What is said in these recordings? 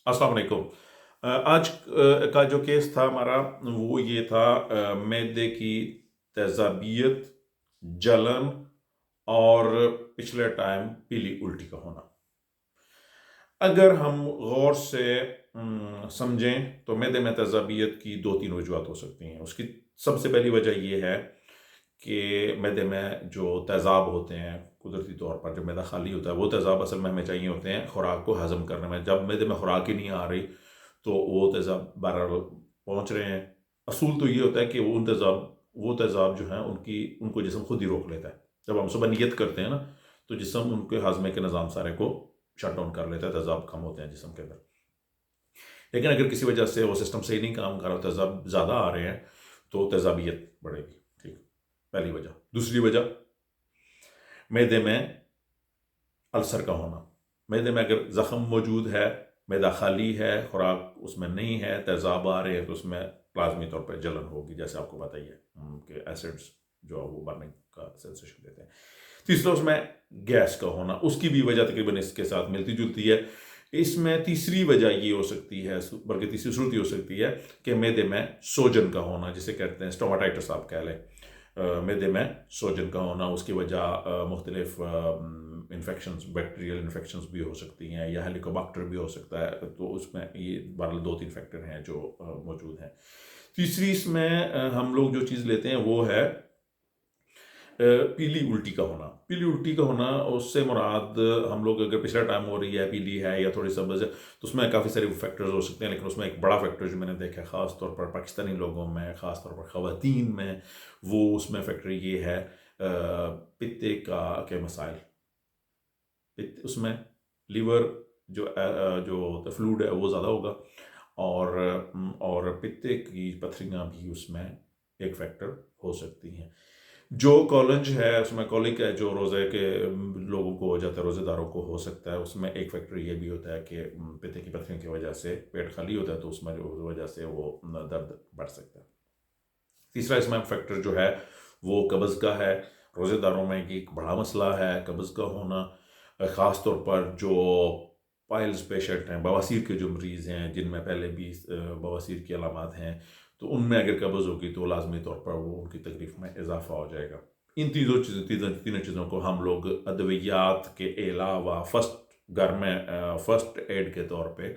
अस्सलाम वालेकुम। आज का जो केस था हमारा वो ये था मैदे की तेज़ाबियत, जलन और पिछले टाइम पीली उल्टी का होना। अगर हम गौर से समझें तो मैदे में तेज़ाबियत की 2-3 वजूहत हो सकती हैं। उसकी सबसे पहली वजह ये है कि मैदे में जो तेज़ाब होते हैं कुदरती तौर पर जब मैदा खाली होता है वो तेज़ाब असल में हमें चाहिए होते हैं खुराक को हज़म करने में। जब मैदे में खुराक ही नहीं आ रही तो वो तेज़ाब बहरहाल पहुँच रहे हैं। असूल तो ये होता है कि वो तेज़ाब जो हैं उनको जिस्म खुद ही रोक लेता है। जब हम सुबह नियत करते हैं ना तो जिस्म उनके हाज़मे के निज़ाम सारे को शट डाउन कर लेता है, तेज़ाब कम होते हैं जिस्म के अंदर। लेकिन अगर किसी वजह से वो सिस्टम सही नहीं काम कर रहा, तेज़ाब ज़्यादा आ रहे हैं तो तेज़ाबियत बढ़ेगी। ठीक, पहली वजह। दूसरी वजह मैदे में अल्सर का होना। मैदे में अगर ज़ख्म मौजूद है, मैदा खाली है, खुराक उसमें नहीं है, तेज़ाब आ रहे हैं तो उसमें लाज़मी तौर पर जलन होगी, जैसे आपको पता ही है कि एसिड्स जो है वो बढ़ने का सेंसेशन देते हैं। तीसरा उसमें गैस का होना, उसकी भी वजह तकरीबन इसके साथ मिलती-जुलती है। इसमें तीसरी वजह ये हो सकती है, बल्कि तीसरी सूरत ये हो सकती है कि मैदे में सोजन का होना, जिसे कहते हैं स्टोमाटाइटिस आप कह लें। मैदे में सोजन का होना, उसकी वजह मुख्तलिफ इन्फेक्शंस, बैक्टीरियल इन्फेक्शंस भी हो सकती हैं या हेलिकोबैक्टर भी हो सकता है। तो उसमें ये बहरहाल 2-3 फैक्टर हैं जो मौजूद हैं। तीसरी इसमें हम लोग जो चीज़ लेते हैं वो है पीली उल्टी का होना। पीली उल्टी का होना उससे मुराद हम लोग अगर पिछला टाइम हो रही है, पीली है या थोड़ी सब्ज़ है तो उसमें काफ़ी सारे फैक्टर्स हो सकते हैं, लेकिन उसमें एक बड़ा फैक्टर जो मैंने देखा है ख़ास तौर पर पाकिस्तानी लोगों में, ख़ास तौर पर ख़वातीन में, वो उसमें फैक्टर ये है पित्ते के मसाइल। पित्त उसमें लिवर जो फ्लूइड है वो ज़्यादा होगा और पित्ते की पथरियाँ भी उसमें एक फैक्टर हो सकती हैं। जो कॉलेज है उसमें कॉलिक है जो रोज़े के लोगों को हो जाता है, रोज़ेदारों को हो सकता है। उसमें एक फैक्टर ये भी होता है कि पित्ते की पथरियों की वजह से पेट खाली होता है तो उसमें जो वजह से वो दर्द बढ़ सकता है। तीसरा इसमें फैक्टर जो है वो कब्ज़ का है। रोज़ेदारों में एक बड़ा मसला है कब्ज़ का होना, ख़ास तौर पर जो पाइल्स पेशेंट हैं, बवासीर के जो मरीज़ हैं जिनमें पहले भी बवासीर की अलामात हैं, तो उनमें अगर कब्ज़ होगी तो लाज़मी तौर पर वो उनकी तकलीफ़ में इज़ाफ़ा हो जाएगा। इन तीनों चीज़ों को हम लोग अद्वियात के अलावा घर में फ़र्स्ट एड के तौर पे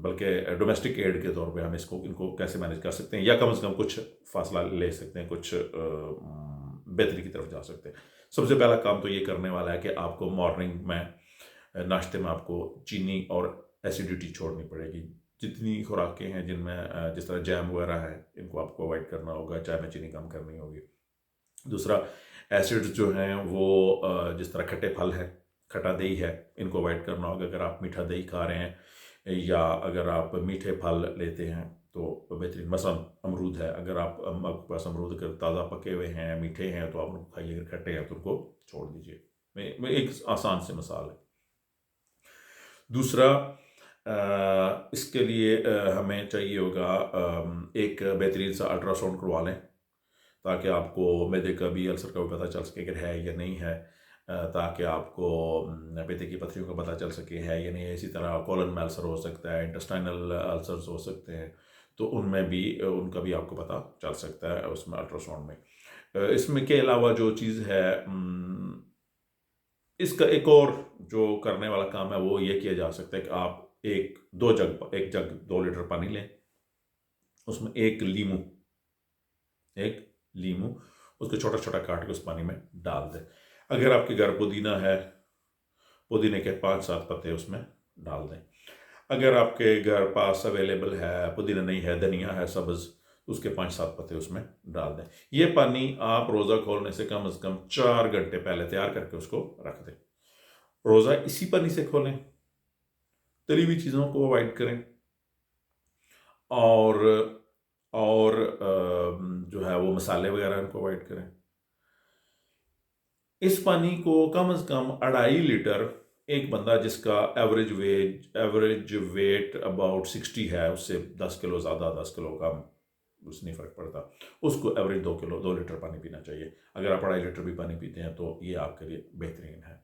बल्कि डोमेस्टिक एड के तौर पे हम इनको कैसे मैनेज कर सकते हैं या कम से कम कुछ फासला ले सकते हैं, कुछ बेहतरी की तरफ जा सकते हैं। सबसे पहला काम तो ये करने वाला है कि आपको मॉर्निंग में नाश्ते में आपको चीनी और एसिडिटी छोड़नी पड़ेगी। जितनी खुराकें हैं जिनमें जिस तरह जैम वगैरह है इनको आपको अवॉइड करना होगा, चाय में चीनी कम करनी होगी। दूसरा एसिड्स जो हैं वो जिस तरह खट्टे फल है, खट्टा दही है, इनको अवॉइड करना होगा। अगर आप मीठा दही खा रहे हैं या अगर आप मीठे फल लेते हैं तो बेहतरीन, मसलन अमरूद है, अगर आपके पास अमरूद अगर ताज़ा पके हुए हैं, मीठे हैं तो आप उनको खाइए, अगर खट्टे हैं तो उनको छोड़ दीजिए। मैं एक आसान सी मिसाल है। दूसरा इसके लिए हमें चाहिए होगा एक बेहतरीन सा अल्ट्रासाउंड करवा लें ताकि आपको मैदे का भी अल्सर का भी पता चल सके अगर है या नहीं है, ताकि आपको मैदे की पथरियों का पता चल सके है या नहीं है। इसी तरह कॉलन में अल्सर हो सकता है, इंटेस्टाइनल अल्सर्स हो सकते हैं, तो उनमें भी उनका भी आपको पता चल सकता है उसमें अल्ट्रासाउंड में। इसमें के अलावा जो चीज़ है इसका एक और जो करने वाला काम है वो ये किया जा सकता है कि आप एक जग 2 लीटर पानी लें, उसमें एक लीमू उसको छोटा छोटा काट के उस पानी में डाल दें। अगर आपके घर पुदीना है, पुदीने के 5-7 पत्ते उसमें डाल दें। अगर आपके घर पास अवेलेबल है, पुदीना नहीं है, धनिया है सब्ज़, उसके 5-7 पत्ते उसमें डाल दें। ये पानी आप रोज़ा खोलने से कम 4 घंटे पहले तैयार करके उसको रख दें। रोज़ा इसी पानी से खोलें, तली हुई चीज़ों को अवॉइड करें और जो है वो मसाले वगैरह इनको अवॉइड करें। इस पानी को कम से कम 2.5 लीटर एक बंदा जिसका एवरेज वेट अबाउट 60 है, उससे 10 किलो ज़्यादा 10 किलो कम उससे नहीं फ़र्क पड़ता, उसको एवरेज 2 लीटर पानी पीना चाहिए। अगर आप 2.5 लीटर भी पानी पीते हैं तो ये आपके लिए बेहतरीन है।